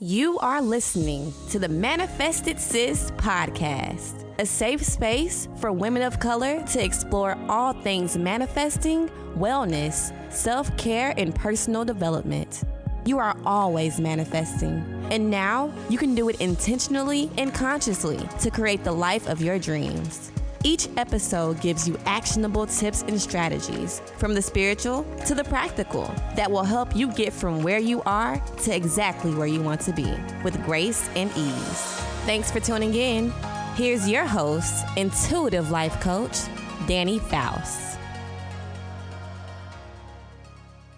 You are listening to the Manifested Sis podcast, a safe space for women of color to explore all things manifesting, wellness, self-care, and personal development. You are always manifesting, and now you can do it intentionally and consciously to create the life of your dreams. Each episode gives you actionable tips and strategies, from the spiritual to the practical, that will help you get from where you are to exactly where you want to be, with grace and ease. Thanks for tuning in. Here's your host, intuitive life coach, Danny Faust.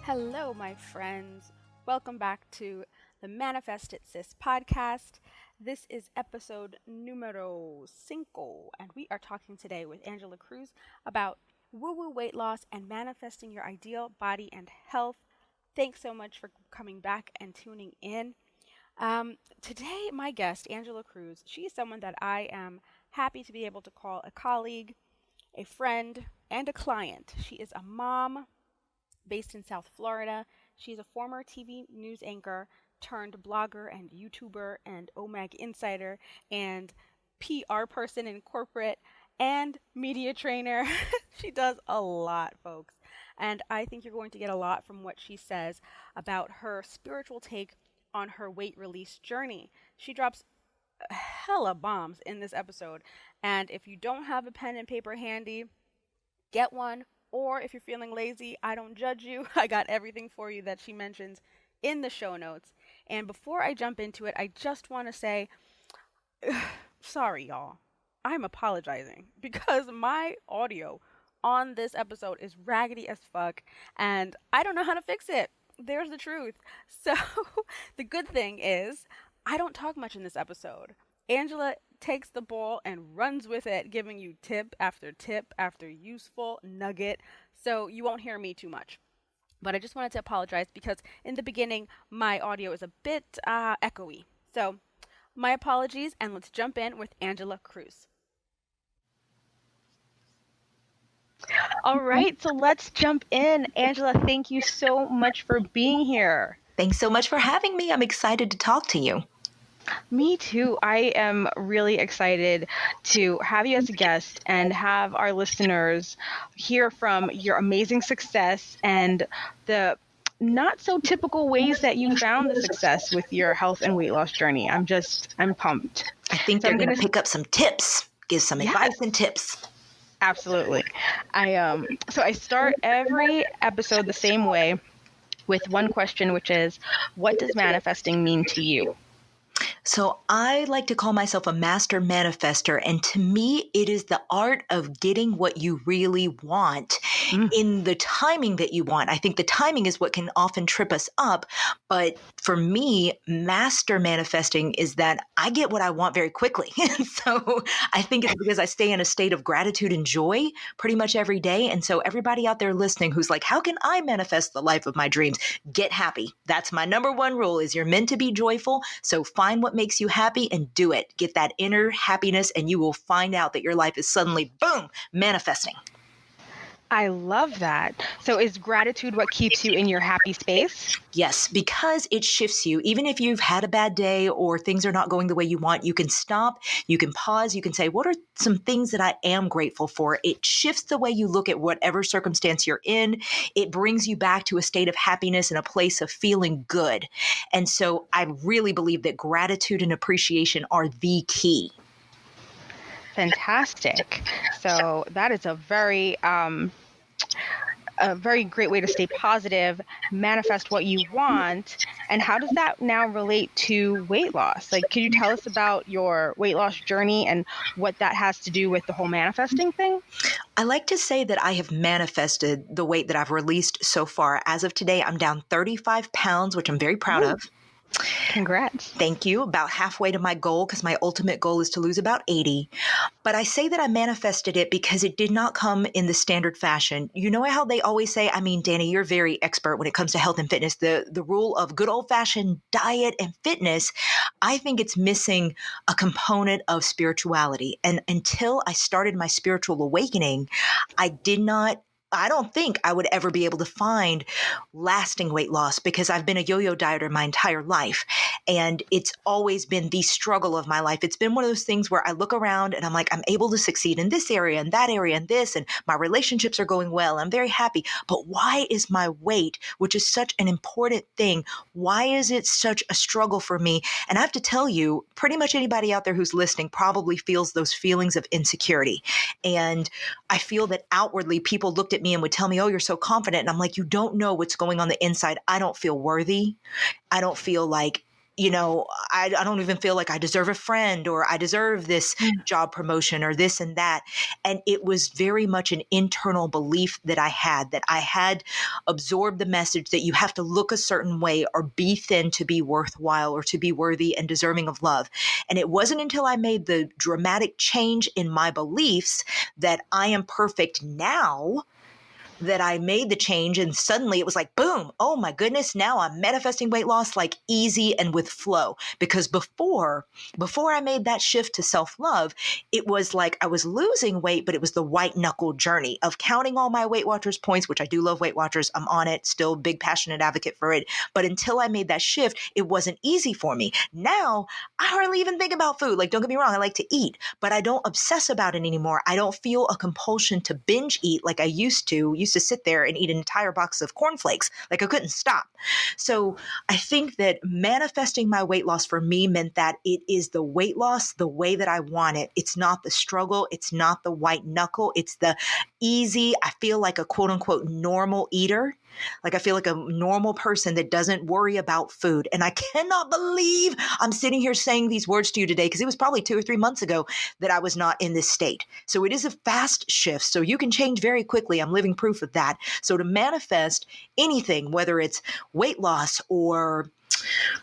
Hello, my friends. Welcome back to the Manifested Sis podcast. This is episode numero 5, and we are talking today with Angela Cruz about woo-woo weight loss and manifesting your ideal body and health. Thanks so much for coming back and tuning in. Today, my guest, Angela Cruz, she is someone that I am happy to be able to call a colleague, a friend, and a client. She is a mom based in South Florida. She's a former TV news anchor turned blogger and YouTuber and OMAG insider and PR person in corporate and media trainer. She does a lot, folks. And I think you're going to get a lot from what she says about her spiritual take on her weight release journey. She drops hella bombs in this episode. And if you don't have a pen and paper handy, get one. Or if you're feeling lazy, I don't judge you. I got everything for you that she mentions in the show notes. And before I jump into it, I just want to say, sorry, y'all. I'm apologizing because my audio on this episode is raggedy as fuck, and I don't know how to fix it. There's the truth. So the good thing is I don't talk much in this episode. Angela takes the ball and runs with it, giving you tip after useful nugget, so you won't hear me too much. But I just wanted to apologize because in the beginning, my audio is a bit echoey. So my apologies, and let's jump in with Angela Cruz. All right, so let's jump in. Angela, thank you so much for being here. Thanks so much for having me. I'm excited to talk to you. Me too. I am really excited to have you as a guest and have our listeners hear from your amazing success and the not so typical ways that you found the success with your health and weight loss journey. I'm pumped. I think they're going to pick up some tips, give some advice and tips. Absolutely. So I start every episode the same way with one question, which is, what does manifesting mean to you? So I like to call myself a master manifester, and to me, it is the art of getting what you really want in the timing that you want. I think the timing is what can often trip us up, but for me, master manifesting is that I get what I want very quickly. So I think it's because I stay in a state of gratitude and joy pretty much every day. And so everybody out there listening who's like, how can I manifest the life of my dreams? Get happy. That's my number one rule, is you're meant to be joyful. So find what makes you happy and do it. Get that inner happiness, and you will find out that your life is suddenly, boom, manifesting. I love that. So is gratitude what keeps you in your happy space? Yes, because it shifts you. Even if you've had a bad day or things are not going the way you want, you can stop, you can pause, you can say, what are some things that I am grateful for? It shifts the way you look at whatever circumstance you're in. It brings you back to a state of happiness and a place of feeling good. And so I really believe that gratitude and appreciation are the key. Fantastic. So that is a very great way to stay positive, manifest what you want. And how does that now relate to weight loss? Like, could you tell us about your weight loss journey and what that has to do with the whole manifesting thing? I like to say that I have manifested the weight that I've released so far. As of today, I'm down 35 pounds, which I'm very proud of. Congrats. Thank you. About halfway to my goal, because my ultimate goal is to lose about 80. But I say that I manifested it because it did not come in the standard fashion. You know how they always say, I mean, Danny, you're very expert when it comes to health and fitness, the rule of good old-fashioned diet and fitness. I think it's missing a component of spirituality. And until I started my spiritual awakening, I did not I don't think I would ever be able to find lasting weight loss because I've been a yo-yo dieter my entire life. And it's always been the struggle of my life. It's been one of those things where I look around and I'm like, I'm able to succeed in this area and that area and this, and my relationships are going well. I'm very happy. But why is my weight, which is such an important thing, why is it such a struggle for me? And I have to tell you, pretty much anybody out there who's listening probably feels those feelings of insecurity. And I feel that outwardly people looked at me and would tell me, oh, you're so confident. And I'm like, you don't know what's going on the inside. I don't feel worthy. I don't feel like, I don't even feel like I deserve a friend or I deserve this job promotion or this and that. And it was very much an internal belief that I had absorbed the message that you have to look a certain way or be thin to be worthwhile or to be worthy and deserving of love. And it wasn't until I made the dramatic change in my beliefs that I am perfect now that I made the change, and suddenly it was like, boom, oh my goodness, now I'm manifesting weight loss like easy and with flow. Because before I made that shift to self-love, it was like I was losing weight, but it was the white knuckle journey of counting all my Weight Watchers points, which I do love Weight Watchers. I'm on it, still big passionate advocate for it. But until I made that shift, it wasn't easy for me. Now I hardly even think about food. Like, don't get me wrong, I like to eat, but I don't obsess about it anymore. I don't feel a compulsion to binge eat like I used to sit there and eat an entire box of cornflakes. Like I couldn't stop. So I think that manifesting my weight loss for me meant that it is the weight loss the way that I want it. It's not the struggle. It's not the white knuckle. It's the easy. I feel like a quote unquote normal eater. Like I feel like a normal person that doesn't worry about food. And I cannot believe I'm sitting here saying these words to you today because it was probably 2 or 3 months ago that I was not in this state. So it is a fast shift. So you can change very quickly. I'm living proof of that. So to manifest anything, whether it's weight loss or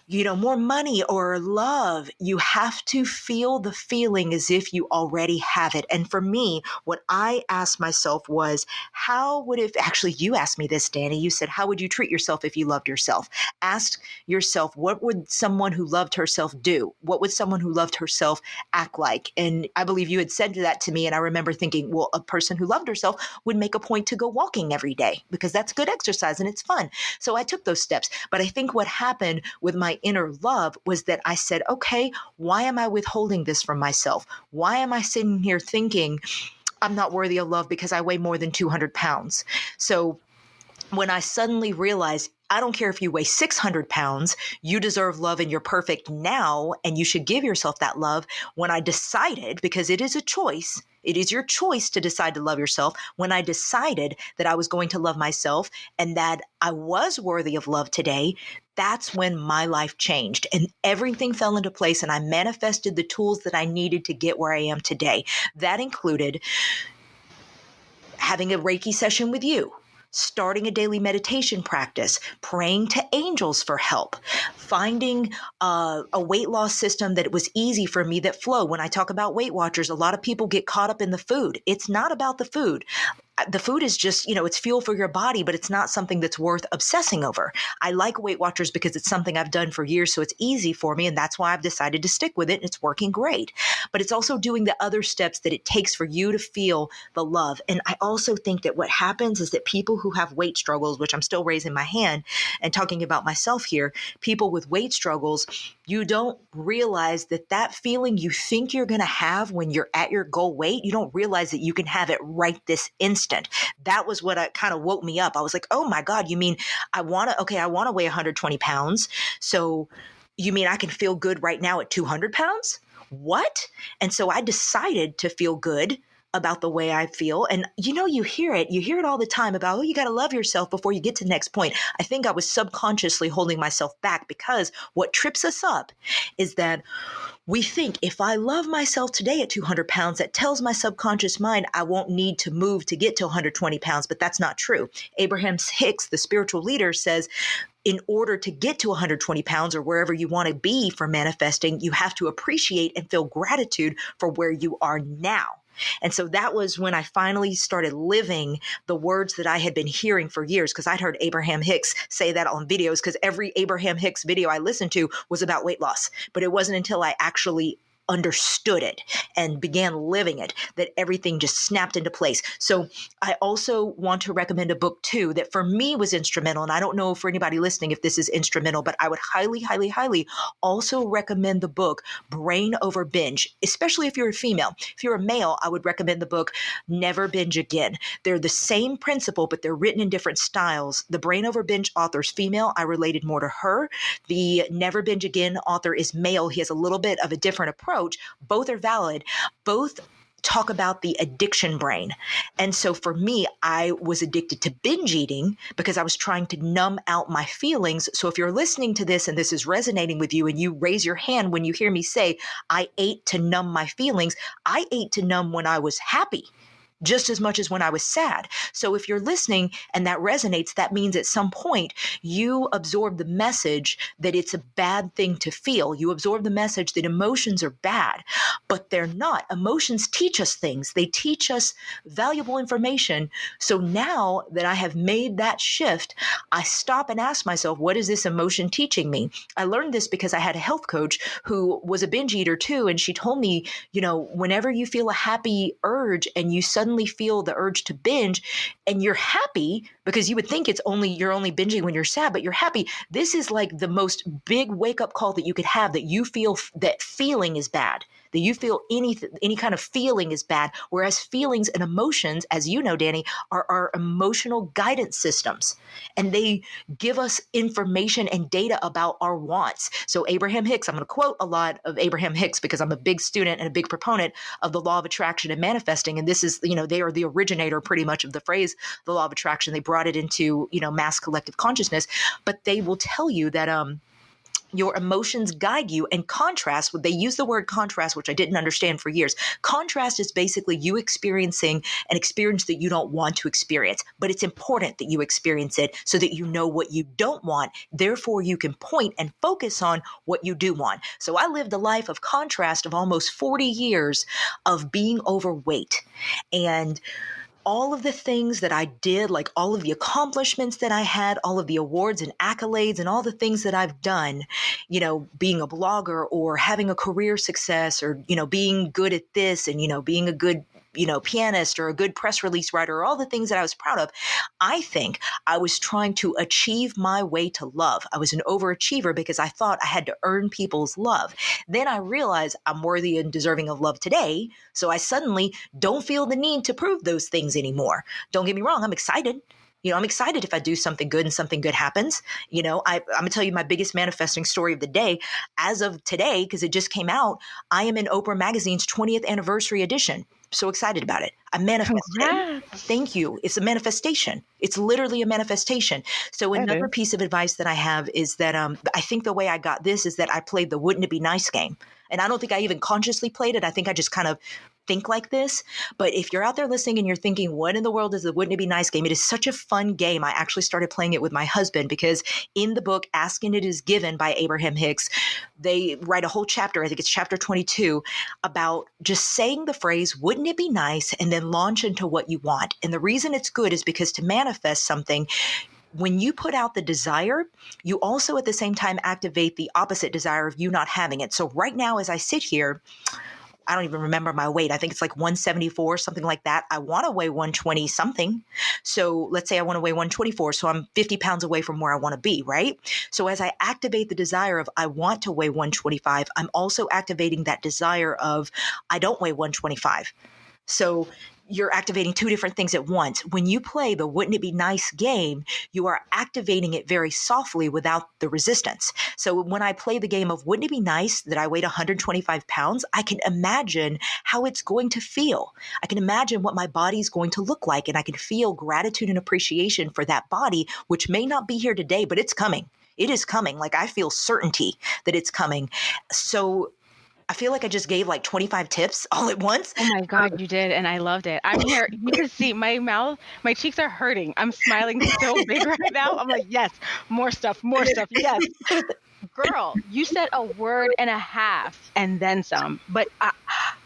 more money or love, you have to feel the feeling as if you already have it. And for me, what I asked myself was, you asked me this, Danny, you said, how would you treat yourself if you loved yourself? Ask yourself, what would someone who loved herself do? What would someone who loved herself act like? And I believe you had said that to me. And I remember thinking, well, a person who loved herself would make a point to go walking every day because that's good exercise and it's fun. So I took those steps. But I think what happened with my inner love was that I said, okay, why am I withholding this from myself? Why am I sitting here thinking I'm not worthy of love because I weigh more than 200 pounds? So when I suddenly realized, I don't care if you weigh 600 pounds, you deserve love and you're perfect now, and you should give yourself that love. When I decided, because it is a choice, it is your choice to decide to love yourself. When I decided that I was going to love myself and that I was worthy of love today, that's when my life changed and everything fell into place and I manifested the tools that I needed to get where I am today. That included having a Reiki session with you, starting a daily meditation practice, praying to angels for help, finding a weight loss system that was easy for me, that flow. When I talk about Weight Watchers, a lot of people get caught up in the food. It's not about the food. The food is just, it's fuel for your body, but it's not something that's worth obsessing over. I like Weight Watchers because it's something I've done for years, so it's easy for me, and that's why I've decided to stick with it, and it's working great. But it's also doing the other steps that it takes for you to feel the love. And I also think that what happens is that people who have weight struggles, which I'm still raising my hand and talking about myself here, people with weight struggles, you don't realize that feeling you think you're going to have when you're at your goal weight, you don't realize that you can have it right this instant. That was what kind of woke me up. I was like, oh my God, you mean I want to weigh 120 pounds. So you mean I can feel good right now at 200 pounds? What? And so I decided to feel good about the way I feel. And you hear it all the time about, you got to love yourself before you get to the next point. I think I was subconsciously holding myself back because what trips us up is that we think if I love myself today at 200 pounds, that tells my subconscious mind I won't need to move to get to 120 pounds, but that's not true. Abraham Hicks, the spiritual leader, says, in order to get to 120 pounds or wherever you want to be for manifesting, you have to appreciate and feel gratitude for where you are now. And so that was when I finally started living the words that I had been hearing for years, because I'd heard Abraham Hicks say that on videos, because every Abraham Hicks video I listened to was about weight loss. But it wasn't until I actually understood it and began living it, that everything just snapped into place. So I also want to recommend a book too that for me was instrumental. And I don't know for anybody listening if this is instrumental, but I would highly, highly, highly also recommend the book Brain Over Binge, especially if you're a female. If you're a male, I would recommend the book Never Binge Again. They're the same principle, but they're written in different styles. The Brain Over Binge author is female. I related more to her. The Never Binge Again author is male. He has a little bit of a different approach. Both are valid. Both talk about the addiction brain. And so for me, I was addicted to binge eating because I was trying to numb out my feelings. So if you're listening to this and this is resonating with you and you raise your hand when you hear me say, I ate to numb my feelings, I ate to numb when I was happy, just as much as when I was sad. So if you're listening and that resonates, that means at some point you absorb the message that it's a bad thing to feel. You absorb the message that emotions are bad, but they're not. Emotions teach us things. They teach us valuable information. So now that I have made that shift, I stop and ask myself, what is this emotion teaching me? I learned this because I had a health coach who was a binge eater too. And she told me, whenever you feel a happy urge and you suddenly feel the urge to binge and you're happy, because you would think you're only binging when you're sad, but you're happy. This is like the most big wake up call that you could have, that you feel that feeling is bad, that you feel any kind of feeling is bad. Whereas feelings and emotions, as you know, Danny, are our emotional guidance systems. And they give us information and data about our wants. So Abraham Hicks, I'm going to quote a lot of Abraham Hicks because I'm a big student and a big proponent of the law of attraction and manifesting. And this is, they are the originator pretty much of the phrase, the law of attraction. They brought it into, mass collective consciousness, but they will tell you that, your emotions guide you. And contrast, they use the word contrast, which I didn't understand for years. Contrast is basically you experiencing an experience that you don't want to experience, but it's important that you experience it so that you know what you don't want. Therefore, you can point and focus on what you do want. So I lived a life of contrast of almost 40 years of being overweight. And all of the things that I did, like all of the accomplishments that I had, all of the awards and accolades and all the things that I've done, being a blogger or having a career success or, being good at this and, being a good pianist or a good press release writer, or all the things that I was proud of. I think I was trying to achieve my way to love. I was an overachiever because I thought I had to earn people's love. Then I realized I'm worthy and deserving of love today. So I suddenly don't feel the need to prove those things anymore. Don't get me wrong. I'm excited. I'm excited if I do something good and something good happens. I'm going to tell you my biggest manifesting story of the day. As of today, because it just came out, I am in Oprah Magazine's 20th anniversary edition. So excited about it. I manifested it. Thank you. It's a manifestation. It's literally a manifestation. So another piece of advice that I have is that I think the way I got this is that I played the wouldn't it be nice game. And I don't think I even consciously played it. I think I just kind of think like this. But if you're out there listening and you're thinking, what in the world is the wouldn't it be nice game? It is such a fun game. I actually started playing it with my husband because in the book, Asking It Is Given by Abraham Hicks, they write a whole chapter, I think it's chapter 22, about just saying the phrase, wouldn't it be nice? And then launch into what you want. And the reason it's good is because to manifest something, when you put out the desire, you also at the same time activate the opposite desire of you not having it. So right now, as I sit here, I don't even remember my weight. I think it's like 174, something like that. I want to weigh 120 something. So let's say I want to weigh 124. So I'm 50 pounds away from where I want to be, right? So as I activate the desire of I want to weigh 125, I'm also activating that desire of I don't weigh 125. So you're activating two different things at once. When you play the wouldn't it be nice game, you are activating it very softly without the resistance. So when I play the game of wouldn't it be nice that I weighed 125 pounds, I can imagine how it's going to feel. I can imagine what my body is going to look like, and I can feel gratitude and appreciation for that body, which may not be here today, but it's coming. It is coming. Like I feel certainty that it's coming. So I feel like I just gave like 25 tips all at once. Oh my God, you did. And I loved it. I'm here. You can see my mouth, my cheeks are hurting. I'm smiling so big right now. I'm like, yes, more stuff. Yes. Girl, you said a word and a half and then some. But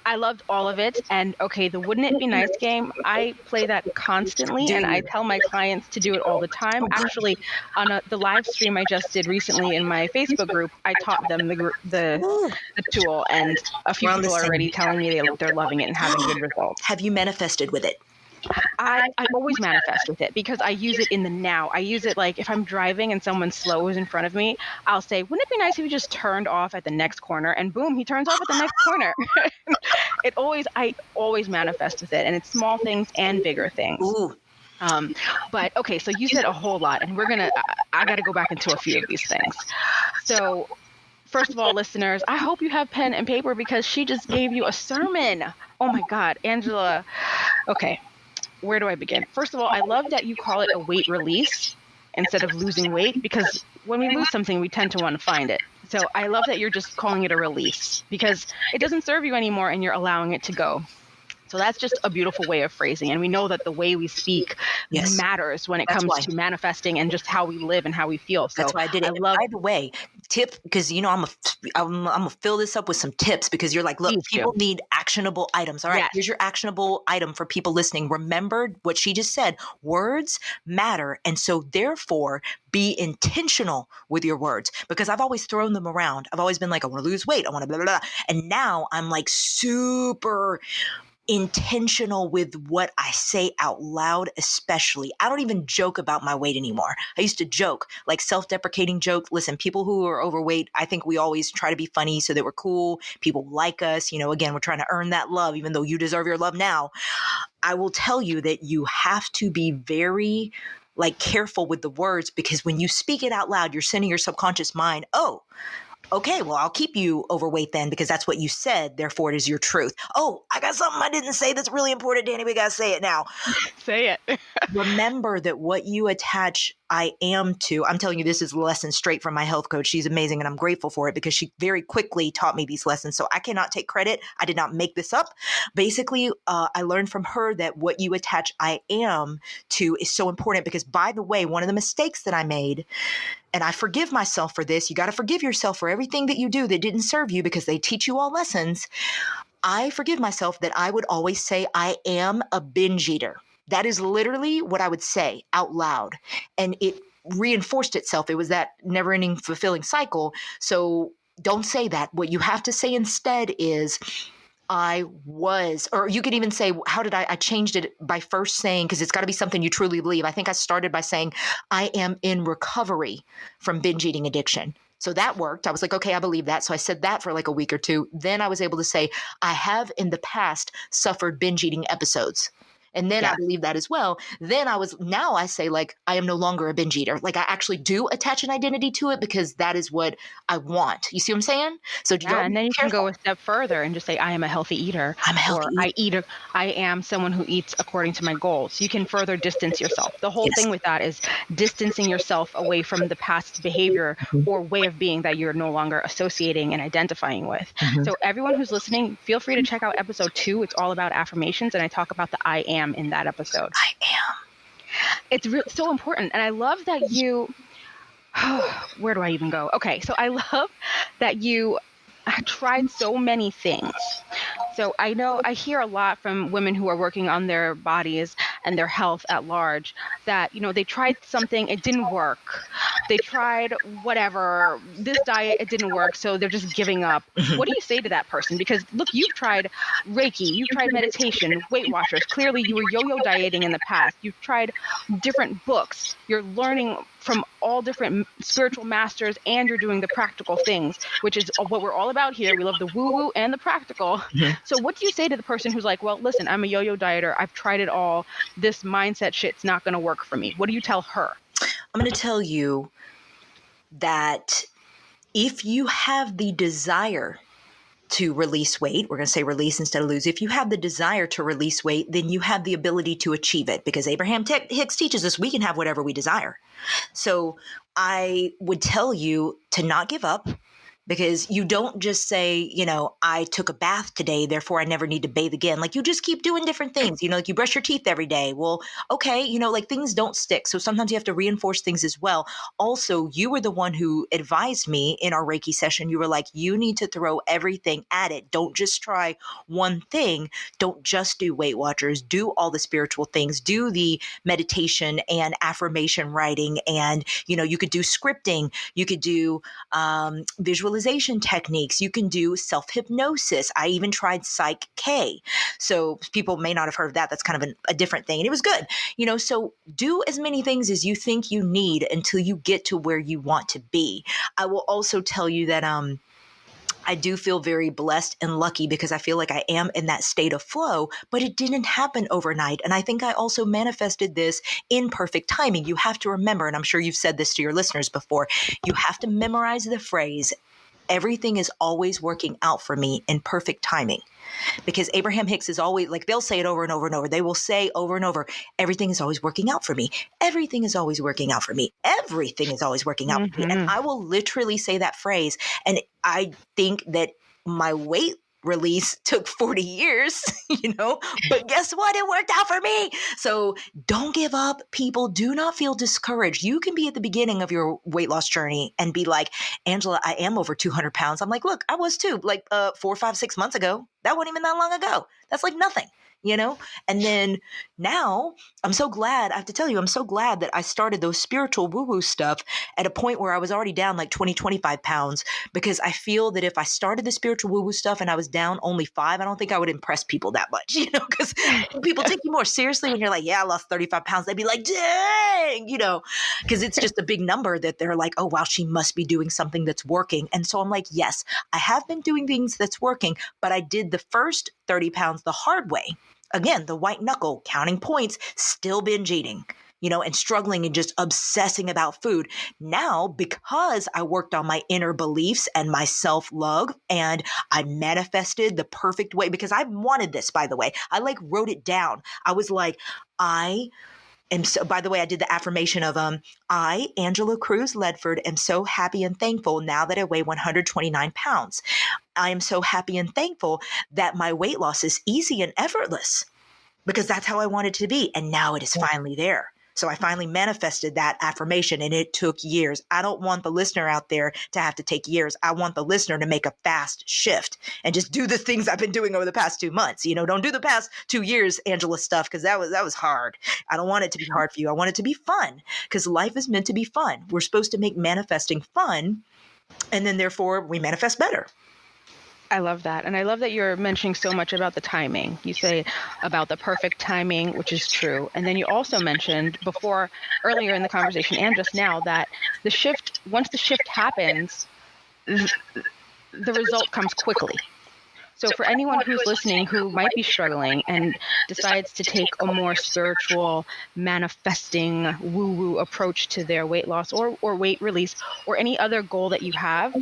I loved all of it. And okay, the wouldn't it be nice game, I play that constantly, Do and I you? tell my clients to do it all the time. Oh, good. Actually, on the live stream I just did recently in my Facebook group, I taught them Ooh, the tool, and a few we're on the people are already same. telling me they're loving it and having good results. Have you manifested with it? I always manifest with it because I use it in the now. I use it like if I'm driving and someone slows in front of me, I'll say, wouldn't it be nice if you just turned off at the next corner? And boom, he turns off at the next corner. I always manifest with it, and it's small things and bigger things. Ooh. But okay, so you said a whole lot, and I got to go back into a few of these things. So first of all, listeners, I hope you have pen and paper because she just gave you a sermon. Oh my God, Angela. Okay. Where do I begin? First of all, I love that you call it a weight release instead of losing weight, because when we lose something, we tend to want to find it. So I love that you're just calling it a release because it doesn't serve you anymore and you're allowing it to go. So that's just a beautiful way of phrasing. And we know that the way we speak matters when it comes to manifesting and just how we live and how we feel. So that's why I did it. By the way, tip, because I'm gonna fill this up with some tips, because you're like, look, people need actionable items. All right, here's your actionable item for people listening. Remember what she just said. Words matter. And so therefore, be intentional with your words, because I've always thrown them around. I've always been like, I want to lose weight. I want to blah, blah, blah. And now I'm like super intentional with what I say out loud, especially. I don't even joke about my weight anymore. I used to joke, like self-deprecating joke. Listen, people who are overweight, I think we always try to be funny so that we're cool. People like us. Again, we're trying to earn that love, even though you deserve your love now. I will tell you that you have to be very careful with the words, because when you speak it out loud, you're sending your subconscious mind, oh, okay, well, I'll keep you overweight then, because that's what you said. Therefore, it is your truth. Oh, I got something I didn't say that's really important, Danny. We got to say it now. Say it. Remember that what you attach I am to, I'm telling you, this is a lesson straight from my health coach. She's amazing, and I'm grateful for it because she very quickly taught me these lessons. So I cannot take credit. I did not make this up. Basically, I learned from her that what you attach I am to is so important, because, by the way, one of the mistakes that I made, and I forgive myself for this. You got to forgive yourself for everything that you do that didn't serve you, because they teach you all lessons. I forgive myself that I would always say I am a binge eater. That is literally what I would say out loud. And it reinforced itself. It was that never-ending fulfilling cycle. So don't say that. What you have to say instead is, I was, or you could even say, how did I changed it by first saying, because it's got to be something you truly believe. I think I started by saying, I am in recovery from binge eating addiction. So that worked. I was like, okay, I believe that. So I said that for like a week or two. Then I was able to say, I have in the past suffered binge eating episodes. And then I believe that as well. Then now I say, I am no longer a binge eater. I actually do attach an identity to it, because that is what I want. You see what I'm saying? So and then you can go a step further and just say, I am a healthy eater. I'm a healthy eater. I am someone who eats according to my goals. You can further distance yourself. The whole thing with that is distancing yourself away from the past behavior or way of being that you're no longer associating and identifying with. So everyone who's listening, feel free to check out episode 2. It's all about affirmations, and I talk about the I am in that episode. I am. It's so important. And I love that you, where do I even go? Okay. So I love that you tried so many things. So I hear a lot from women who are working on their bodies and their health at large that, they tried something, it didn't work. They tried whatever, this diet, it didn't work. So they're just giving up. What do you say to that person? Because look, you've tried Reiki, you've tried meditation, Weight Watchers. Clearly you were yo-yo dieting in the past. You've tried different books. You're learning from all different spiritual masters, and you're doing the practical things, which is what we're all about here. We love the woo-woo and the practical. So what do you say to the person who's like, well, listen, I'm a yo-yo dieter. I've tried it all. This mindset shit's not going to work for me. What do you tell her? I'm going to tell you that if you have the desire to release weight, we're going to say release instead of lose. If you have the desire to release weight, then you have the ability to achieve it, because Abraham Hicks teaches us we can have whatever we desire. So I would tell you to not give up, because you don't just say, I took a bath today, therefore I never need to bathe again. Like you just keep doing different things, like you brush your teeth every day. Well, okay, like things don't stick. So sometimes you have to reinforce things as well. Also, you were the one who advised me in our Reiki session. You were like, you need to throw everything at it. Don't just try one thing. Don't just do Weight Watchers. Do all the spiritual things. Do the meditation and affirmation writing. And, you could do scripting. You could do visualization techniques. You can do self-hypnosis. I even tried Psych-K. So people may not have heard of that. That's kind of a different thing. And it was good. So do as many things as you think you need until you get to where you want to be. I will also tell you that I do feel very blessed and lucky because I feel like I am in that state of flow, but it didn't happen overnight. And I think I also manifested this in perfect timing. You have to remember, and I'm sure you've said this to your listeners before, you have to memorize the phrase, everything is always working out for me in perfect timing. Because Abraham Hicks is always like, they'll say it over and over and over. They will say over and over, everything is always working out for me. Everything is always working out for me. Everything is always working out for me. And I will literally say that phrase. And I think that my weight release took 40 years, but guess what? It worked out for me. So don't give up, people. Do not feel discouraged. You can be at the beginning of your weight loss journey and be like, Angela, I am over 200 pounds. I'm like, look, I was too, like 4, 5, 6 months ago. That wasn't even that long ago. That's like nothing. And then now I have to tell you, I'm so glad that I started those spiritual woo-woo stuff at a point where I was already down like 20, 25 pounds, because I feel that if I started the spiritual woo-woo stuff and I was down only 5, I don't think I would impress people that much, because people take you more seriously when you're like, yeah, I lost 35 pounds. They'd be like, dang, because it's just a big number that they're like, oh, wow, she must be doing something that's working. And so I'm like, yes, I have been doing things that's working, but I did the first 30 pounds the hard way. Again, the white knuckle, counting points, still binge eating, and struggling and just obsessing about food. Now, because I worked on my inner beliefs and my self-love, and I manifested the perfect way, because I wanted this, by the way. I wrote it down. I was like, and so, by the way, I did the affirmation of, I, Angela Cruz Ledford, am so happy and thankful now that I weigh 129 pounds. I am so happy and thankful that my weight loss is easy and effortless, because that's how I want it to be. And now it is finally there. So I finally manifested that affirmation, and it took years. I don't want the listener out there to have to take years. I want the listener to make a fast shift and just do the things I've been doing over the past 2 months. Don't do the past 2 years, Angela stuff, because that was hard. I don't want it to be hard for you. I want it to be fun, because life is meant to be fun. We're supposed to make manifesting fun, and then therefore we manifest better. I love that. And I love that you're mentioning so much about the timing. You say about the perfect timing, which is true. And then you also mentioned earlier in the conversation and just now, that once the shift happens, the result comes quickly. So for anyone who's listening who might be struggling and decides to take a more spiritual, manifesting, woo-woo approach to their weight loss or weight release or any other goal that you have,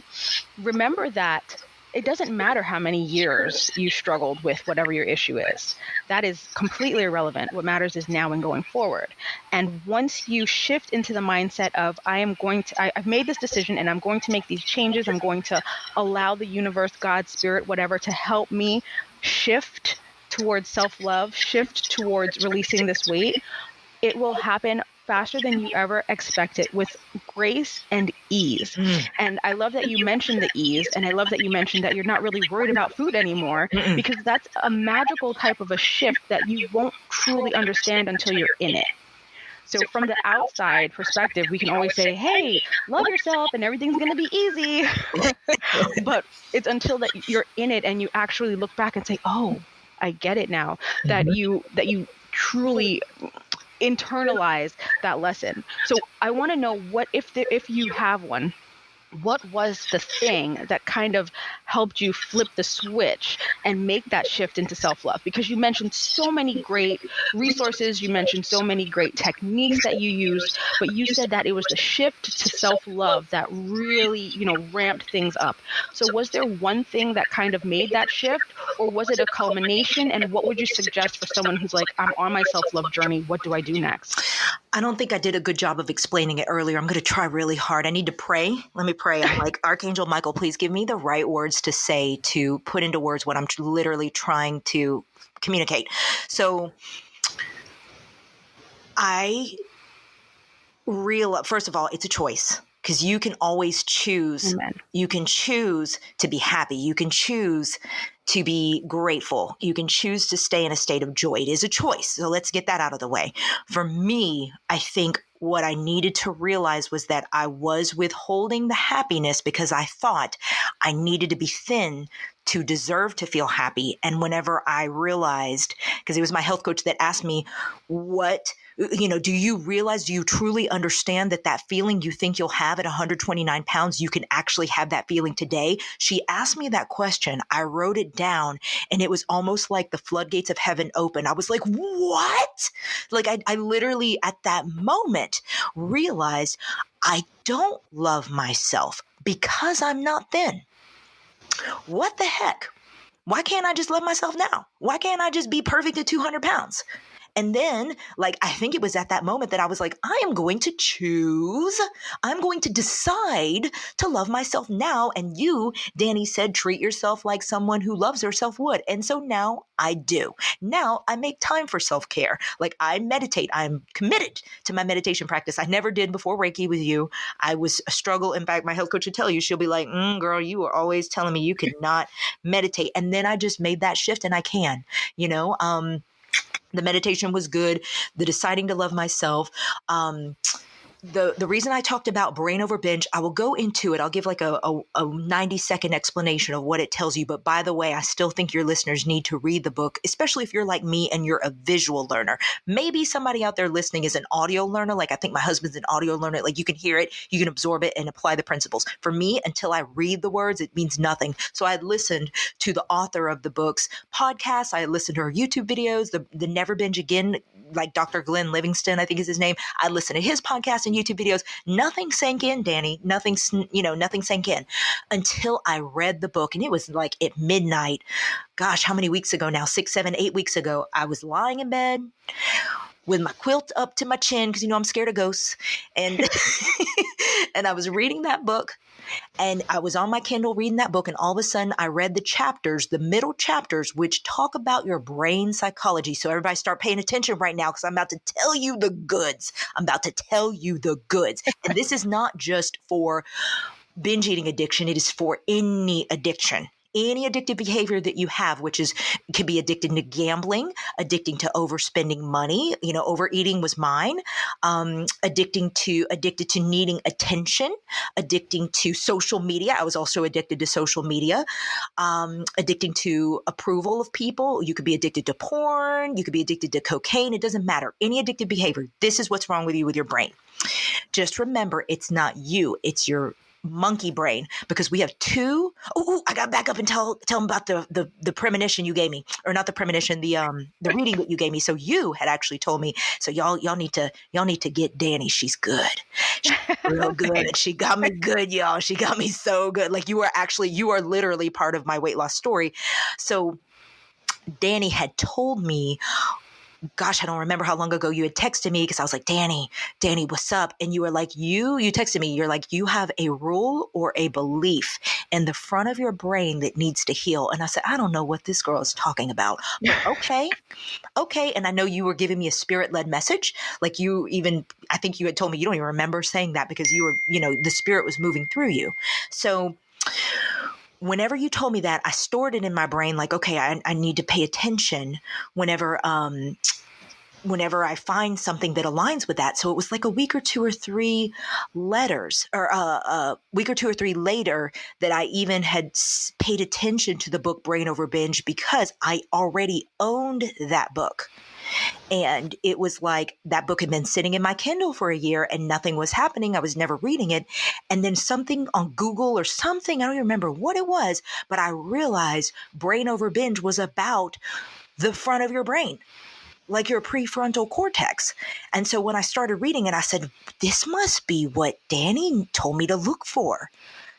remember that it doesn't matter how many years you struggled with whatever your issue is. That is completely irrelevant. What matters is now and going forward. And once you shift into the mindset of, I've made this decision and I'm going to make these changes. I'm going to allow the universe, God, spirit, whatever, to help me shift towards self-love, shift towards releasing this weight. It will happen faster than you ever expected, with grace and ease. And I love that you mentioned the ease, and I love that you mentioned that you're not really worried about food anymore, because that's a magical type of a shift that you won't truly understand until you're in it. So from the outside perspective, we can always say, hey, love yourself and everything's going to be easy. But it's until that you're in it and you actually look back and say, oh, I get it now, that you truly internalize that lesson. So I want to know, what if you have one, what was the thing that kind of helped you flip the switch and make that shift into self-love? Because you mentioned so many great resources, you mentioned so many great techniques that you used, but you said that it was the shift to self-love that really, ramped things up. So was there one thing that kind of made that shift, or was it a culmination? And what would you suggest for someone who's like, I'm on my self-love journey, what do I do next? I don't think I did a good job of explaining it earlier. I'm going to try really hard. I need to pray. Let me pray. I'm like, Archangel Michael, please give me the right words to say, to put into words what I'm literally trying to communicate. So first of all, it's a choice, because you can always choose. Amen. You can choose to be happy. You can choose to be grateful. You can choose to stay in a state of joy. It is a choice. So let's get that out of the way. For me, I think what I needed to realize was that I was withholding the happiness because I thought I needed to be thin to deserve to feel happy. And whenever I realized, because it was my health coach that asked me, do you truly understand that feeling you think you'll have at 129 pounds, you can actually have that feeling today? She asked me that question. I wrote it down, and it was almost like the floodgates of heaven opened. I was like, what? Like I literally at that moment realized I don't love myself because I'm not thin. What the heck? Why can't I just love myself now? Why can't I just be perfect at 200 pounds? And then, I think it was at that moment that I was like, I'm going to decide to love myself now. And you, Danny, said, treat yourself like someone who loves herself would. And so now I do. Now I make time for self-care. I meditate. I'm committed to my meditation practice. I never did before Reiki with you. I was a struggle. In fact, my health coach would tell you, she'll be like, girl, you were always telling me you could not meditate. And then I just made that shift, and I can, the meditation was good. The deciding to love myself. The reason I talked about brain over binge, I will go into it. I'll give a 90-second explanation of what it tells you. But by the way, I still think your listeners need to read the book, especially if you're like me and you're a visual learner. Maybe somebody out there listening is an audio learner. I think my husband's an audio learner. You can hear it, you can absorb it and apply the principles. For me, until I read the words, it means nothing. So I had listened to the author of the book's podcast. I listened to her YouTube videos, the Never Binge Again, Dr. Glenn Livingston, I think is his name. I listened to his podcast and YouTube videos. Nothing sank in, Danny. Nothing sank in until I read the book. And it was at midnight. Gosh, how many weeks ago now? 6, 7, 8 weeks ago. I was lying in bed with my quilt up to my chin because, I'm scared of ghosts. And, and I was reading that book. And I was on my Kindle reading that book, and all of a sudden I read the middle chapters, which talk about your brain psychology. So everybody start paying attention right now, because I'm about to tell you the goods. And this is not just for binge eating addiction. It is for any addiction. Any addictive behavior that you have, could be addicted to gambling, addicting to overspending money. Overeating was mine. Addicted to needing attention, addicting to social media. I was also addicted to social media. Addicting to approval of people. You could be addicted to porn. You could be addicted to cocaine. It doesn't matter. Any addictive behavior. This is what's wrong with you with your brain. Just remember, it's not you. It's your monkey brain, because we have two. I got to back up and tell them about the premonition you gave me, or not the premonition, the reading that you gave me. So you had actually told me, so y'all need to get Danny. She's good. She's real good. She got me good, y'all. She got me so good. You are literally part of my weight loss story. So Danny had told me, gosh, I don't remember how long ago you had texted me, because I was like, Danny, what's up? And you were like, you texted me, you're like, you have a rule or a belief in the front of your brain that needs to heal. And I said, I don't know what this girl is talking about. But okay. And I know you were giving me a spirit-led message. I think you had told me you don't even remember saying that, because you were, the spirit was moving through you. So whenever you told me that, I stored it in my brain, okay, I need to pay attention whenever I find something that aligns with that. So it was a week or two or three later that I even had paid attention to the book Brain Over Binge, because I already owned that book. And it was that book had been sitting in my Kindle for a year and nothing was happening. I was never reading it. And then something on Google or something, I don't even remember what it was, but I realized Brain Over Binge was about the front of your brain, your prefrontal cortex. And so when I started reading it, I said, this must be what Danny told me to look for.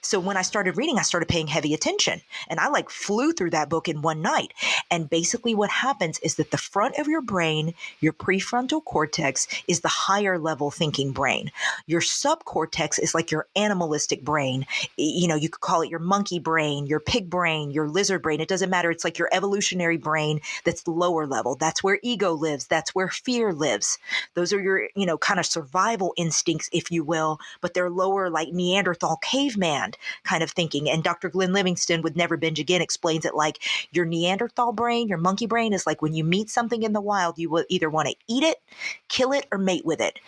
So when I started reading, I started paying heavy attention, and I like flew through that book in one night. And basically what happens is that the front of your brain, your prefrontal cortex, is the higher level thinking brain. Your subcortex is like your animalistic brain. You know, you could call it your monkey brain, your pig brain, your lizard brain. It doesn't matter. It's like your evolutionary brain that's lower level. That's where ego lives. That's where fear lives. Those are your, you know, kind of survival instincts, if you will, but they're lower, like Neanderthal caveman kind of thinking. And Dr. Glenn Livingston with Never Binge Again explains it like your Neanderthal brain, your monkey brain is like when you meet something in the wild, you will either want to eat it, kill it, or mate with it.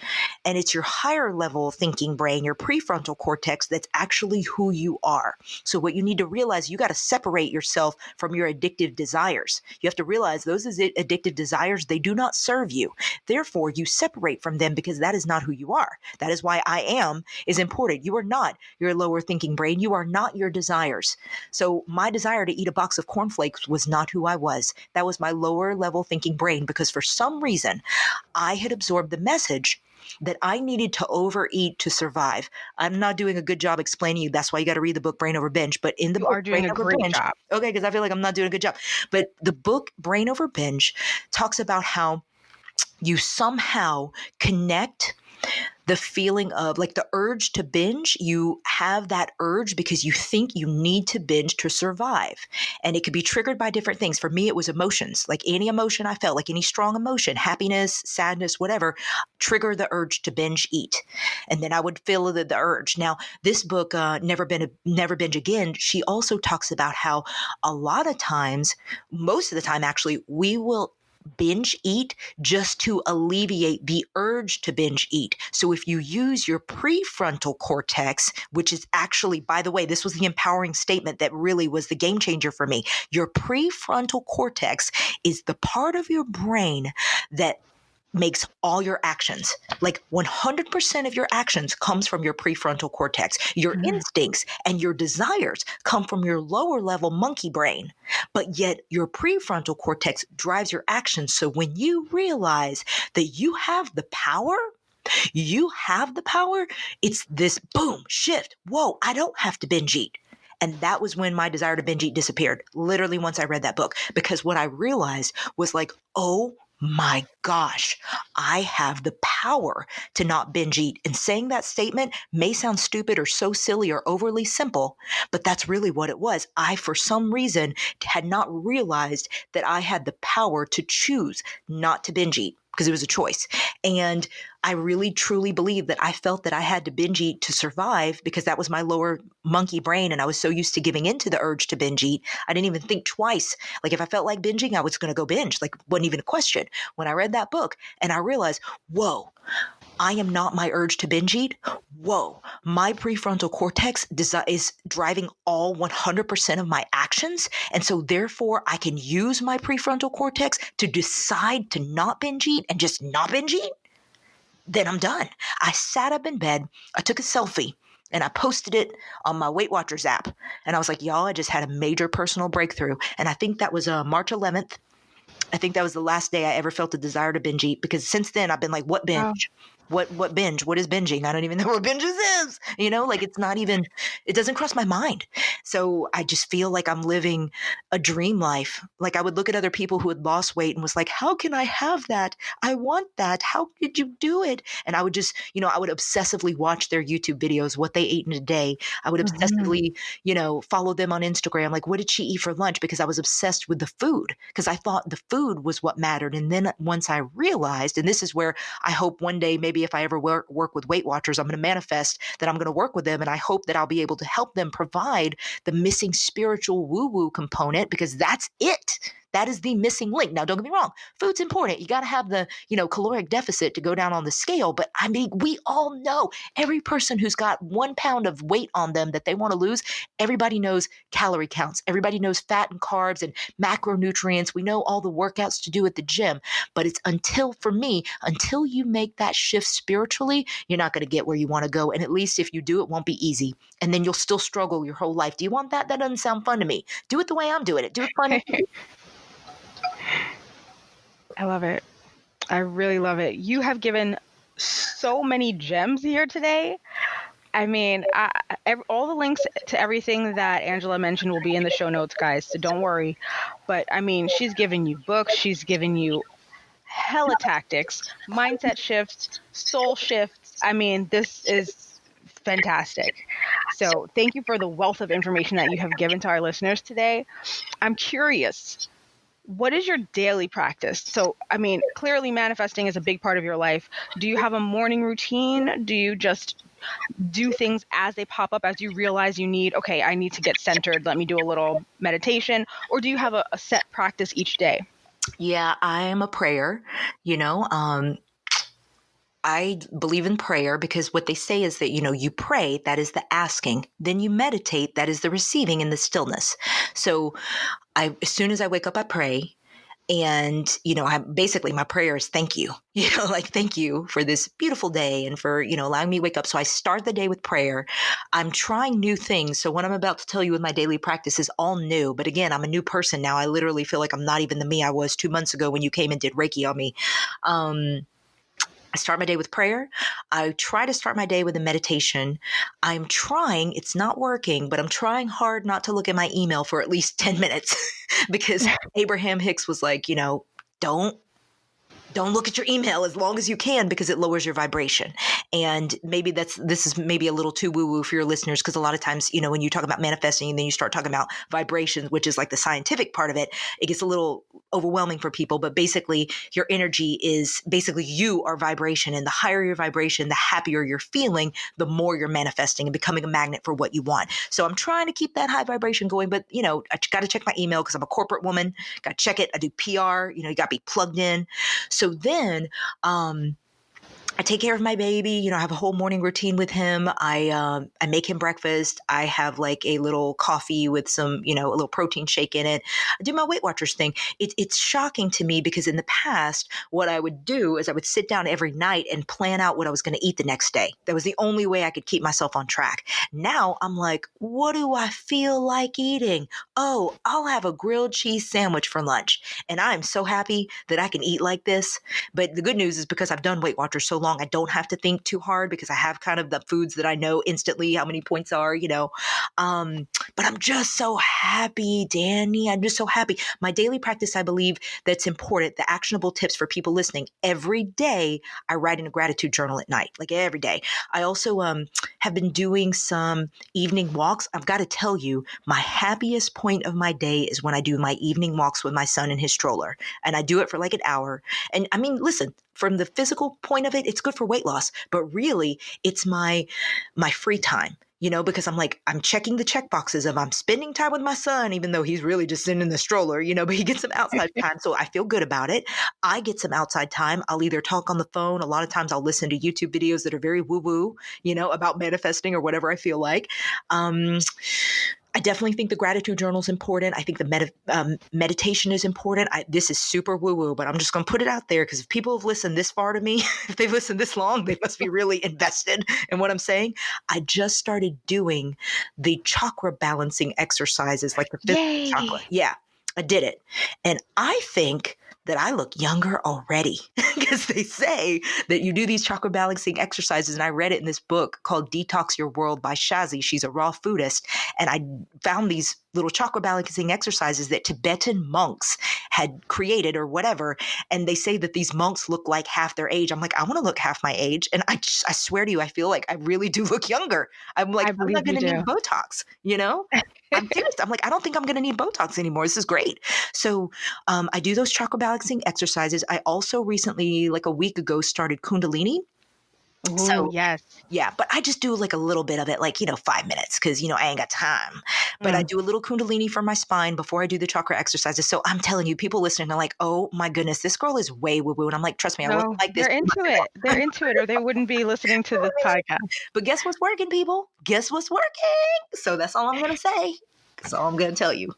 And it's your higher level thinking brain, your prefrontal cortex, that's actually who you are. So what you need to realize, you got to separate yourself from your addictive desires. You have to realize those addictive desires, they do not serve you. Therefore, you separate from them because that is not who you are. That is why I am is important. You are not your lower thinking brain. You are not your desires. So my desire to eat a box of cornflakes was not who I was. That was my lower level thinking brain, because for some reason I had absorbed the message that I needed to overeat to survive. I'm not doing a good job explaining you. That's why you got to read the book Brain Over Binge. But in the You book are doing Brain a Over great Binge, job. okay, because I feel like I'm not doing a good job. But the book Brain Over Binge talks about how you somehow connect the feeling of like the urge to binge. You have that urge because you think you need to binge to survive. And it could be triggered by different things. For me, it was emotions. Like any emotion I felt, like any strong emotion, happiness, sadness, whatever, trigger the urge to binge eat. And then I would feel the urge. Now, this book, Never Binge Again, she also talks about how a lot of times, most of the time actually, we will binge eat just to alleviate the urge to binge eat. So if you use your prefrontal cortex, which is actually, by the way, this was the empowering statement that really was the game changer for me. Your prefrontal cortex is the part of your brain that makes all your actions. Like 100% of your actions comes from your prefrontal cortex. Your instincts and your desires come from your lower level monkey brain. But yet your prefrontal cortex drives your actions. So when you realize that you have the power, it's this boom, shift. Whoa, I don't have to binge eat. And that was when my desire to binge eat disappeared, literally once I read that book. Because what I realized was like, oh my gosh, I have the power to not binge eat. And saying that statement may sound stupid or so silly or overly simple, but that's really what it was. I, for some reason, had not realized that I had the power to choose not to binge eat, because it was a choice. And I really truly believe that I felt that I had to binge eat to survive, because that was my lower monkey brain. And I was so used to giving into the urge to binge eat. I didn't even think twice. Like if I felt like binging, I was going to go binge. Like wasn't even a question. When I read that book and I realized, whoa, I am not my urge to binge eat. Whoa, my prefrontal cortex is driving all 100% of my actions. And so therefore I can use my prefrontal cortex to decide to not binge eat and just not binge eat. Then I'm done. I sat up in bed. I took a selfie and I posted it on my Weight Watchers app. And I was like, y'all, I just had a major personal breakthrough. And I think that was March 11th. I think that was the last day I ever felt a desire to binge eat, because since then I've been like, what binge? Wow. What binge? What is binging? I don't even know what binges is. You know, like it's not even, it doesn't cross my mind. So I just feel like I'm living a dream life. Like I would look at other people who had lost weight and was like, how can I have that? I want that. How did you do it? And I would just, you know, I would obsessively watch their YouTube videos, what they ate in a day. I would obsessively, you know, follow them on Instagram. Like, what did she eat for lunch? Because I was obsessed with the food, because I thought the food was what mattered. And then once I realized, and this is where I hope one day, maybe if I ever work with Weight Watchers, I'm going to manifest that I'm going to work with them. And I hope that I'll be able to help them provide the missing spiritual woo-woo component, because that's it. That is the missing link. Now, don't get me wrong. Food's important. You got to have the, you know, caloric deficit to go down on the scale. But I mean, we all know, every person who's got 1 pound of weight on them that they want to lose, everybody knows calorie counts. Everybody knows fat and carbs and macronutrients. We know all the workouts to do at the gym. But it's until you make that shift spiritually, you're not going to get where you want to go. And at least if you do, it won't be easy. And then you'll still struggle your whole life. Do you want that? That doesn't sound fun to me. Do it the way I'm doing it. Do it fun. I love it. I really love it. You have given so many gems here today. I mean, all the links to everything that Angela mentioned will be in the show notes, guys, so don't worry. But I mean, she's giving you books, she's giving you hella tactics, mindset shifts, soul shifts. I mean, this is fantastic. So thank you for the wealth of information that you have given to our listeners today. I'm curious, what is your daily practice? So, I mean, clearly manifesting is a big part of your life. Do you have a morning routine? Do you just do things as they pop up, as you realize okay, I need to get centered, let me do a little meditation? Or do you have a set practice each day? Yeah, I am a prayer, you know. I believe in prayer because what they say is that, you pray, that is the asking. Then you meditate, that is the receiving in the stillness. So as soon as I wake up, I pray. And, my prayer is thank you, like thank you for this beautiful day and for, allowing me to wake up. So I start the day with prayer. I'm trying new things. So what I'm about to tell you with my daily practice is all new. But again, I'm a new person now. I literally feel like I'm not even the me I was 2 months ago when you came and did Reiki on me. I start my day with prayer. I try to start my day with a meditation. I'm trying, it's not working, but I'm trying hard not to look at my email for at least 10 minutes because Abraham Hicks was like, don't look at your email as long as you can because it lowers your vibration. And maybe this is maybe a little too woo-woo for your listeners because a lot of times, when you talk about manifesting and then you start talking about vibrations, which is like the scientific part of it, it gets a little overwhelming for people. But basically, your energy is basically you are vibration. And the higher your vibration, the happier you're feeling, the more you're manifesting and becoming a magnet for what you want. So I'm trying to keep that high vibration going. But, I got to check my email because I'm a corporate woman. Got to check it. I do PR. You got to be plugged in. So then I take care of my baby. I have a whole morning routine with him. I make him breakfast. I have like a little coffee with some, a little protein shake in it. I do my Weight Watchers thing. It's shocking to me because in the past, what I would do is I would sit down every night and plan out what I was going to eat the next day. That was the only way I could keep myself on track. Now I'm like, what do I feel like eating? Oh, I'll have a grilled cheese sandwich for lunch. And I'm so happy that I can eat like this. But the good news is because I've done Weight Watchers so long, I don't have to think too hard because I have kind of the foods that I know instantly how many points are, but I'm just so happy, Danny. I'm just so happy. My daily practice, I believe that's important. The actionable tips for people listening. Every day I write in a gratitude journal at night, like every day. I also have been doing some evening walks. I've got to tell you, my happiest point of my day is when I do my evening walks with my son in his stroller. And I do it for like an hour. And I mean, listen, from the physical point of it, it's good for weight loss, but really it's my free time, because I'm checking the check boxes of I'm spending time with my son, even though he's really just sitting in the stroller, but he gets some outside time. So I feel good about it. I get some outside time. I'll either talk on the phone. A lot of times I'll listen to YouTube videos that are very woo woo, about manifesting or whatever I feel like. I definitely think the gratitude journal is important. I think the meditation is important. This is super woo-woo, but I'm just going to put it out there because if people have listened this far to me, if they've listened this long, they must be really invested in what I'm saying. I just started doing the chakra balancing exercises, like the fifth chakra. Yeah, I did it. And I think that I look younger already because they say that you do these chakra balancing exercises. And I read it in this book called Detox Your World by Shazi. She's a raw foodist. And I found these little chakra balancing exercises that Tibetan monks had created or whatever. And they say that these monks look like half their age. I'm like, I want to look half my age. And I swear to you, I feel like I really do look younger. I'm like, I'm not going to need Botox, I'm serious. I'm like, I don't think I'm going to need Botox anymore. This is great. So I do those chakra balancing exercises. I also recently, like a week ago, started Kundalini. Ooh, so yes. Yeah, but I just do like a little bit of it, like, 5 minutes because, I ain't got time. But I do a little Kundalini for my spine before I do the chakra exercises. So I'm telling you, people listening are like, oh my goodness, this girl is way woo-woo. And I'm like, trust me, I wasn't like this. They're into it. They're into it or they wouldn't be listening to this podcast. But guess what's working, people? Guess what's working? So that's all I'm going to say. That's all I'm going to tell you.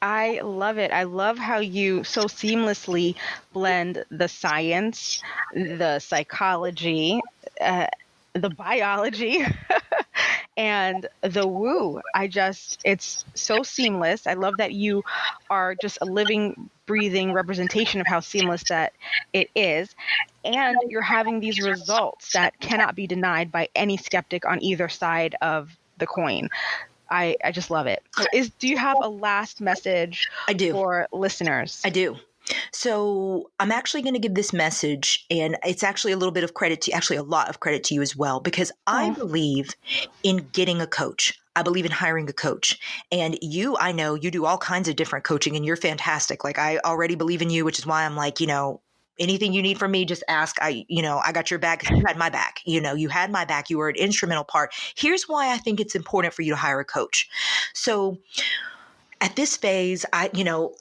I love it. I love how you so seamlessly blend the science, the psychology, the biology, And the woo, it's so seamless. I love that you are just a living, breathing representation of how seamless that it is. And you're having these results that cannot be denied by any skeptic on either side of the coin. I just love it. So do you have a last message I do. for listeners? I do. So I'm actually going to give this message, and it's actually a little bit of credit to, actually a lot of credit to you as well, because I believe in getting a coach. I believe in hiring a coach. And you, I know you do all kinds of different coaching, and you're fantastic. Like, I already believe in you, which is why I'm like, anything you need from me, just ask. I got your back because you had my back. You had my back. You were an instrumental part. Here's why I think it's important for you to hire a coach. So at this phase, I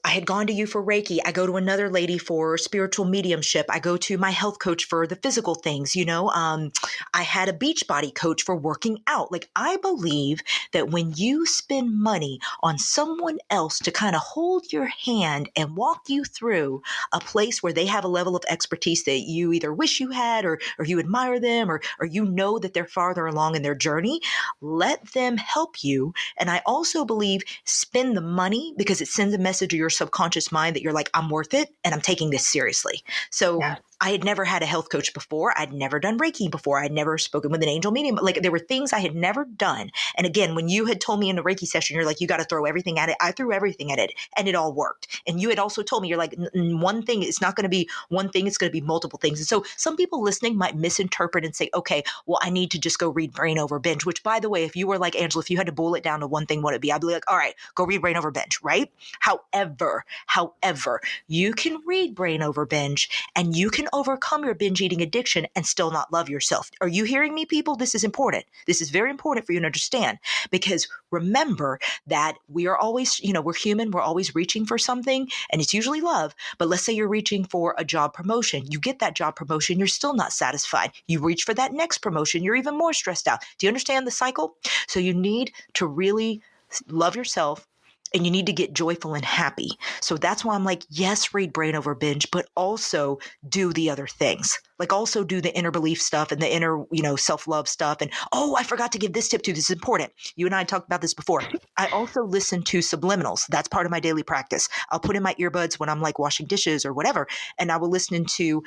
had gone to you for Reiki. I go to another lady for spiritual mediumship. I go to my health coach for the physical things. I had a Beachbody coach for working out. Like, I believe that when you spend money on someone else to kind of hold your hand and walk you through a place where they have a level of expertise that you either wish you had, or you admire them, or that they're farther along in their journey, let them help you. And I also believe spend the money because it sends a message to your subconscious mind that you're like, I'm worth it and I'm taking this seriously. So Yeah. I had never had a health coach before. I'd never done Reiki before. I'd never spoken with an angel medium. Like, there were things I had never done. And again, when you had told me in the Reiki session, you're like, you got to throw everything at it. I threw everything at it and it all worked. And you had also told me, you're like, one thing, it's not going to be one thing. It's going to be multiple things. And so some people listening might misinterpret and say, okay, well, I need to just go read Brain Over Binge, which, by the way, if you were like, Angela, if you had to boil it down to one thing, what it'd be, I'd be like, all right, go read Brain Over Binge, right? However, you can read Brain Over Binge and you can overcome your binge eating addiction and still not love yourself. Are you hearing me, people? This is important. This is very important for you to understand, because remember that we are always, we're human. We're always reaching for something, and it's usually love. But let's say you're reaching for a job promotion. You get that job promotion. You're still not satisfied. You reach for that next promotion. You're even more stressed out. Do you understand the cycle? So you need to really love yourself, and you need to get joyful and happy. So that's why I'm like, yes, read Brain Over Binge, but also do the other things. Like, also do the inner belief stuff and the inner, self-love stuff. And, I forgot to give this tip too. This is important. You and I talked about this before. I also listen to subliminals. That's part of my daily practice. I'll put in my earbuds when I'm like washing dishes or whatever, and I will listen to,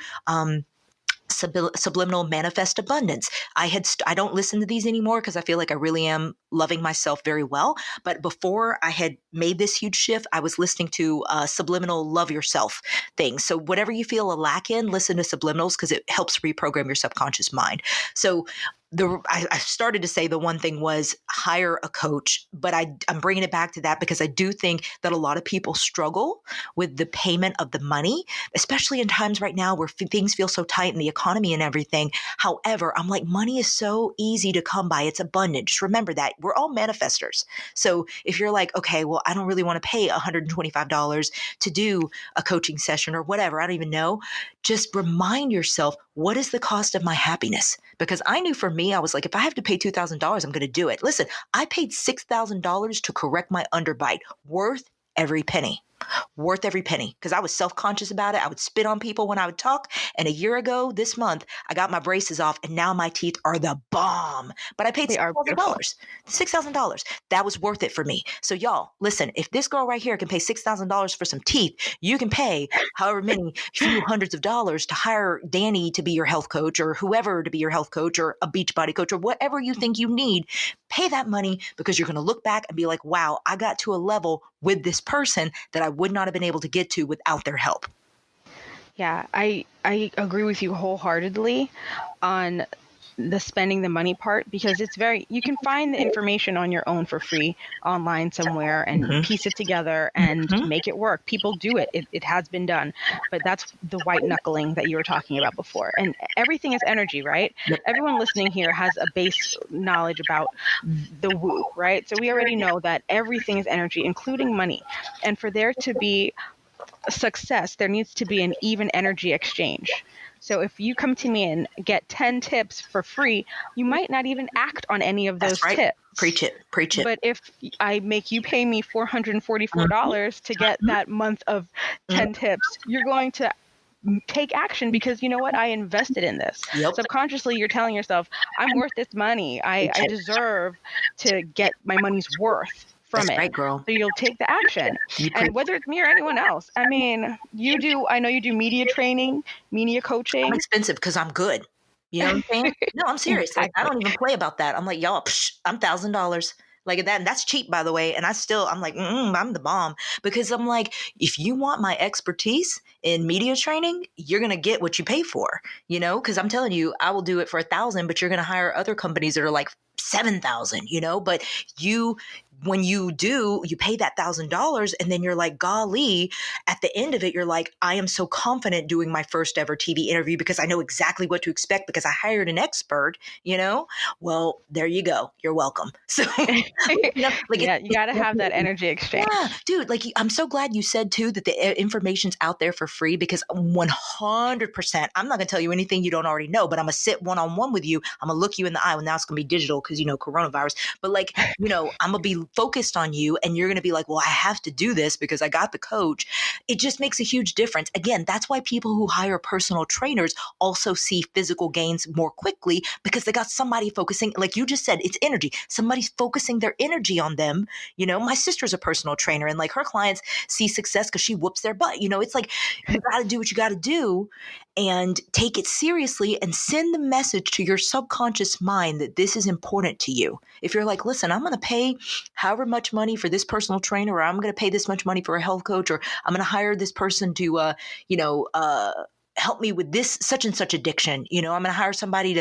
subliminal manifest abundance. I don't listen to these anymore because I feel like I really am loving myself very well. But before I had made this huge shift, I was listening to subliminal love yourself things. So whatever you feel a lack in, listen to subliminals because it helps reprogram your subconscious mind. So I started to say the one thing was hire a coach, but I'm bringing it back to that because I do think that a lot of people struggle with the payment of the money, especially in times right now where things feel so tight in the economy and everything. However, I'm like, money is so easy to come by. It's abundant. Just remember that we're all manifestors. So if you're like, okay, well, I don't really want to pay $125 to do a coaching session or whatever, I don't even know. Just remind yourself, what is the cost of my happiness? Because I knew for me, I was like, if I have to pay $2,000, I'm going to do it. Listen, I paid $6,000 to correct my underbite, worth every penny. Because I was self-conscious about it. I would spit on people when I would talk. And a year ago this month, I got my braces off and now my teeth are the bomb. But I paid $6,000. $6,000. That was worth it for me. So y'all, listen, if this girl right here can pay $6,000 for some teeth, you can pay however many few hundreds of dollars to hire Danny to be your health coach or whoever to be your health coach or a Beachbody coach or whatever you think you need. Pay that money because you're going to look back and be like, wow, I got to a level with this person that I would not have been able to get to without their help. Yeah, I agree with you wholeheartedly on the spending the money part, because you can find the information on your own for free online somewhere and piece it together and make it work. People do it. It has been done. But that's the white-knuckling that you were talking about before. And everything is energy, right? Yep. Everyone listening here has a base knowledge about the woo, right? So we already know that everything is energy, including money. And for there to be success, there needs to be an even energy exchange. So if you come to me and get 10 tips for free, you might not even act on any of those tips. Preach it. But if I make you pay me $444 to get that month of 10 tips, you're going to take action because you know what? I invested in this. Yep. Subconsciously, you're telling yourself, I'm worth this money. I deserve to get my money's worth from That's it. right, girl. So you'll take the action. You And whether it's me or anyone else, I mean, I know you do media training, media coaching. I'm expensive because I'm good. You know what I'm saying? No, I'm serious. Like, I Exactly. don't even play about that. I'm like, y'all, I'm $1,000. Like that, and that's cheap, by the way. And I'm like, I'm the bomb, because I'm like, if you want my expertise in media training, you're gonna get what you pay for, you know? Because I'm telling you, I will do it for 1,000, but you're gonna hire other companies that are like 7,000, you know? But when you do, you pay that $1,000, and then you're like, golly, at the end of it, you're like, I am so confident doing my first ever TV interview because I know exactly what to expect because I hired an expert, you know? Well, there you go. You're welcome. So, you know, like, yeah, you got to have that energy exchange. Yeah, dude, like, I'm so glad you said too that the information's out there for free, because 100%, I'm not going to tell you anything you don't already know, but I'm going to sit one-on-one with you. I'm going to look you in the eye. Well, now it's going to be digital because, you know, coronavirus. But like, you know, I'm going to be focused on you, and you're going to be like, well, I have to do this because I got the coach. It just makes a huge difference. Again, that's why people who hire personal trainers also see physical gains more quickly, because they got somebody focusing, like you just said, it's energy. Somebody's focusing their energy on them. You know, my sister's a personal trainer, and like her clients see success because she whoops their butt. You know, it's like, you got to do what you got to do and take it seriously and send the message to your subconscious mind that this is important to you. If you're like, listen, I'm going to pay however much money for this personal trainer, or I'm going to pay this much money for a health coach, or I'm going to hire this person to, help me with this such and such addiction. You know, I'm going to hire somebody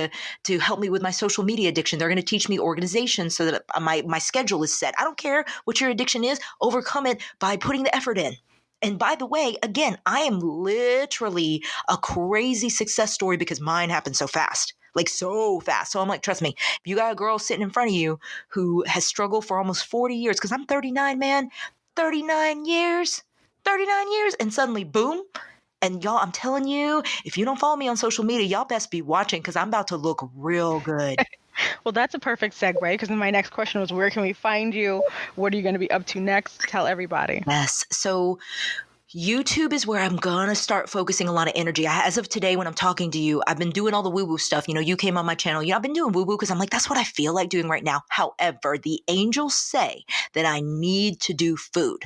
to help me with my social media addiction. They're going to teach me organization so that my schedule is set. I don't care what your addiction is. Overcome it by putting the effort in. And by the way, again, I am literally a crazy success story because mine happened so fast. Like, so fast. So I'm like, trust me, if you got a girl sitting in front of you who has struggled for almost 40 years, because I'm 39, man, 39 years, and suddenly, boom. And y'all, I'm telling you, if you don't follow me on social media, y'all best be watching, because I'm about to look real good. Well, that's a perfect segue, because my next question was, where can we find you? What are you going to be up to next? Tell everybody. Yes. So YouTube is where I'm going to start focusing a lot of energy. As of today, when I'm talking to you, I've been doing all the woo-woo stuff. You know, you came on my channel. I've been doing woo-woo because I'm like, that's what I feel like doing right now. However, the angels say that I need to do food.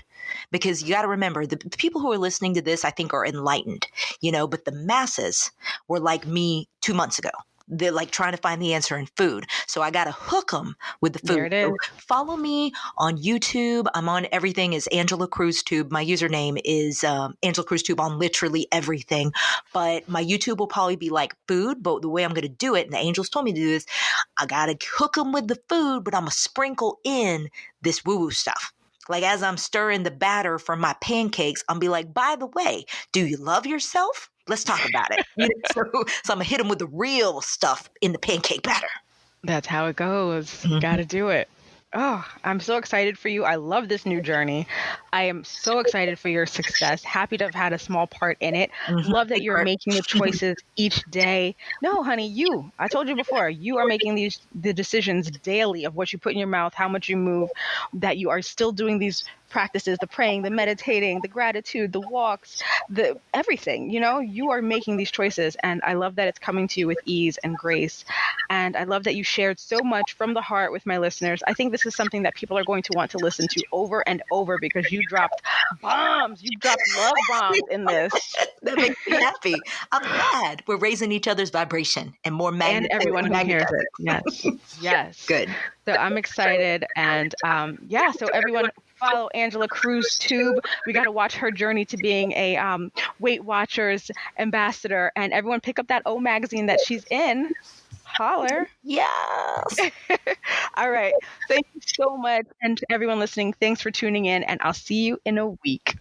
Because you got to remember, the people who are listening to this, I think, are enlightened, you know, but the masses were like me 2 months ago. They're like trying to find the answer in food. So I got to hook them with the food. There it is. So follow me on YouTube. I'm on everything is Angela Cruz Tube. My username is Angela Cruz Tube on literally everything. But my YouTube will probably be like food. But the way I'm going to do it, and the angels told me to do this, I got to hook them with the food, but I'm going to sprinkle in this woo-woo stuff. Like, as I'm stirring the batter for my pancakes, I'll be like, by the way, do you love yourself? Let's talk about it. You know, so I'm going to hit them with the real stuff in the pancake batter. That's how it goes. Mm-hmm. Got to do it. Oh, I'm so excited for you. I love this new journey. I am so excited for your success. Happy to have had a small part in it. Mm-hmm. Love that you're making the choices each day. No, honey, I told you before, you are making the decisions daily of what you put in your mouth, how much you move, that you are still doing these practices, the praying, the meditating, the gratitude, the walks, the everything. You know, you are making these choices, and I love that it's coming to you with ease and grace. And I love that you shared so much from the heart with my listeners. I think this is something that people are going to want to listen to over and over, because you dropped bombs. You dropped love bombs in this. That makes me happy. I'm glad we're raising each other's vibration and more magnet. And everyone who hears it. Yes. Yes. Good. So I'm excited. And so everyone follow Angela Cruz Tube. We got to watch her journey to being a Weight Watchers ambassador. And everyone pick up that O magazine that she's in. Holler. Yes. All right. Thank you so much. And to everyone listening, thanks for tuning in. And I'll see you in a week.